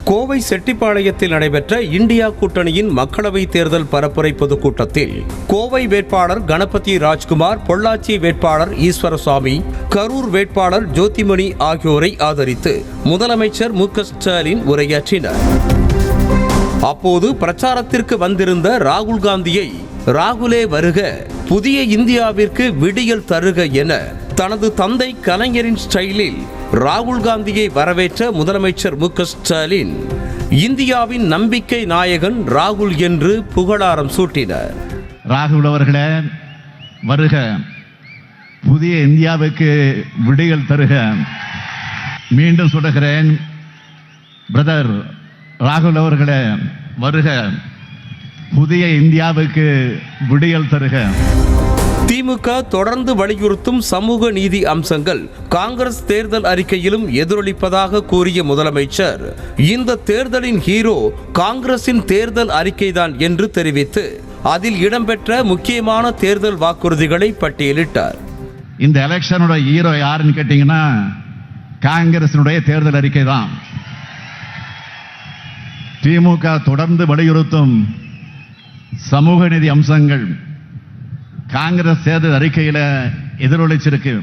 கோவை செட்டிப்பாளையத்தில் நடைபெற்ற இந்தியா கூட்டணியின் மக்களவை தேர்தல் பரப்புரை பொதுக்கூட்டத்தில் கோவை வேட்பாளர் கணபதி ராஜ்குமார், பொள்ளாச்சி வேட்பாளர் ஈஸ்வரசாமி, கரூர் வேட்பாளர் ஜோதிமணி ஆகியோரை ஆதரித்து முதலமைச்சர் மு.க. ஸ்டாலின் உரையாற்றினார். அப்போது பிரச்சாரத்திற்கு வந்திருந்த ராகுல் காந்தியை ராகுலே வருக, புதிய இந்தியாவிற்கு விடியல் தருக என தனது தந்தை கலைஞரின் ஸ்டைலில் ராகுல் காந்தியை வரவேற்ற முதலமைச்சர் மு.க. ஸ்டாலின் இந்தியாவின் நம்பிக்கை நாயகன் ராகுல் என்று புகழாரம் சூட்டினார். ராகுல் அவர்களே வருக, புதிய இந்தியாவுக்கு விடியல் தருக. மீண்டும் சொல்லுகிறேன், பிரதர் ராகுல் அவர்களே வருக, புதிய இந்தியாவுக்கு விடியல் தருக. திமுக தொடர்ந்து வலியுறுத்தும் சமூக நீதி அம்சங்கள் காங்கிரஸ் தேர்தல் அறிக்கையிலும் எதிரொலிப்பதாக கூறிய முதலமைச்சர், இந்த தேர்தலின் ஹீரோ காங்கிரசின் தேர்தல் அறிக்கைதான் என்று தெரிவித்து அதில் இடம்பெற்ற முக்கியமான தேர்தல் வாக்குறுதிகளை பட்டியலிட்டார். இந்த எலெக்ஷனோட ஹீரோ யாருன்னு கேட்டீங்கன்னா காங்கிரசினுடைய தேர்தல் அறிக்கை தான். திமுக தொடர்ந்து வலியுறுத்தும் சமூக நீதி அம்சங்கள் காங்கிரஸ் தேர்தல் அறிக்கையில எதிரொலிச்சிருக்கு.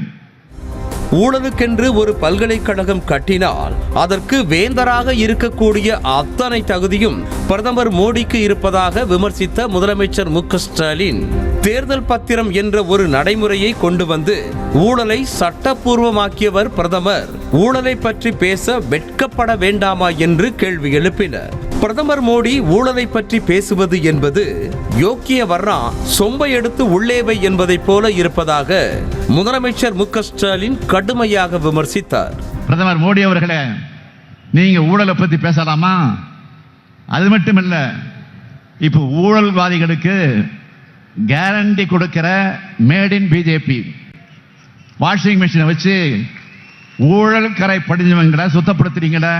ஊழலுக்கென்று ஒரு பல்கலைக்கழகம் கட்டினால் அதற்கு வேந்தராக இருக்கக்கூடிய அத்தனை தகுதியும் பிரதமர் மோடிக்கு இருப்பதாக விமர்சித்த முதலமைச்சர் மு.க. ஸ்டாலின், தேர்தல் பத்திரம் என்ற ஒரு நடைமுறையை கொண்டு வந்து ஊழலை சட்டப்பூர்வமாக்கியவர் பிரதமர், ஊழலை பற்றி பேச வெட்கப்பட வேண்டாமா என்று கேள்வி எழுப்பினர். பிரதமர் மோடி ஊழலை பற்றி பேசுவது என்பது யோக்கிய வர்ணா சொம்பை எடுத்து உள்ளேவை என்பதை போல இருப்பதாக முதலமைச்சர் மு.க. ஸ்டாலின் கடுமையாக விமர்சித்தார். பிரதமர் மோடி அவர்களே, நீங்க ஊழலை பத்தி பேசலாமா? அது மட்டும் இல்ல, இப்ப ஊழல்வாதிகளுக்கு கேரண்டி கொடுக்கிற மேட் இன் பிஜேபி வாஷிங் மிஷினை வச்சு ஊழல் கரை படிஞ்சவங்களை சுத்தப்படுத்துறீங்களே.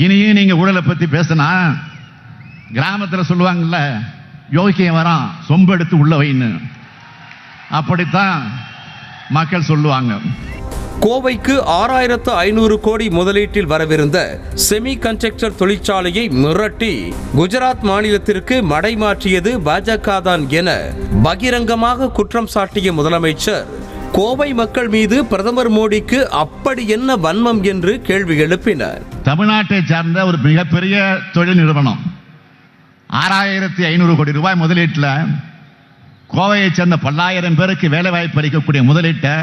இனியும் நீங்க ஊழலை பத்தி பேசினா கிராமத்தில் சொல்லுவாங்கல்ல, யோகியம் வரான் சொம்பு எடுத்து உள்ள வைன்னு, அப்படித்தான் மக்கள் சொல்லுவாங்க. கோவைக்கு 6500 கோடி முதலீட்டில் வரவிருந்த செமி கண்டக்டர் தொழிற்சாலையை மிரட்டி குஜராத் மாநிலத்திற்கு மடைமாற்றியது பாஜக தான் என பகிரங்கமாக குற்றம் சாட்டிய முதலமைச்சர், கோவை மக்கள் மீது பிரதமர் மோடிக்கு அப்படி என்ன வன்மம் என்று கேள்வி எழுப்பினார். தமிழ்நாட்டை சார்ந்த ஒரு மிகப்பெரிய தொழில் நிறுவனம் 6500 கோடி ரூபாய் முதலீட்டில் கோவையை சேர்ந்த 10,000 பேருக்கு வேலை வாய்ப்பு அளிக்கக்கூடிய முதலீட்டை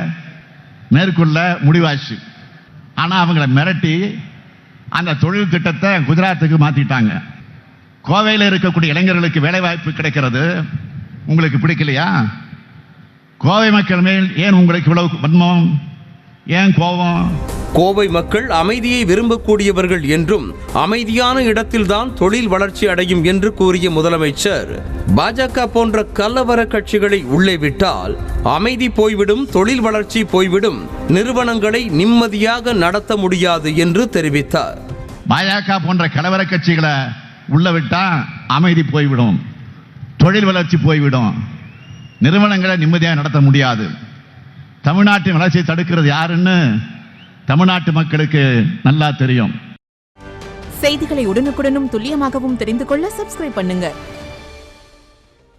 மேற்கொள்ள முடிவாச்சு. ஆனால் அவங்களை மிரட்டி அந்த தொழில் திட்டத்தை குஜராத்துக்கு மாற்றிட்டாங்க. கோவையில் இருக்கக்கூடிய இளைஞர்களுக்கு வேலை வாய்ப்பு கிடைக்கிறது உங்களுக்கு பிடிக்கலையா? கோவை மக்கள் மேல் ஏன் உங்களுக்கு இவ்வளவு வன்மம், ஏன் கோபம்? கோவை மக்கள் அமைதியை விரும்பக்கூடியவர்கள் என்றும் அமைதியான இடத்தில்தான் தொழில் வளர்ச்சி அடையும் என்று கூறிய முதலமைச்சர், பாஜக போன்ற கலவர கட்சிகளை உள்ளே விட்டால் அமைதி போய்விடும், தொழில் வளர்ச்சி போய்விடும், நிறுவனங்களை நிம்மதியாக நடத்த முடியாது என்று தெரிவித்தார். பாஜக போன்ற கலவர கட்சிகளை உள்ள விட்டா அமைதி போய்விடும், தொழில் வளர்ச்சி போய்விடும், நிறுவனங்களை நிம்மதியாக நடத்த முடியாது. தமிழ்நாட்டின் வளர்ச்சியை தடுக்கிறது யாருன்னு தமிழ்நாட்டு மக்களுக்கு நல்லா தெரியும். செய்திகளை உடனுக்குடனும் துல்லியமாகவும் தெரிந்து கொள்ள சப்ஸ்கிரைப் பண்ணுங்க.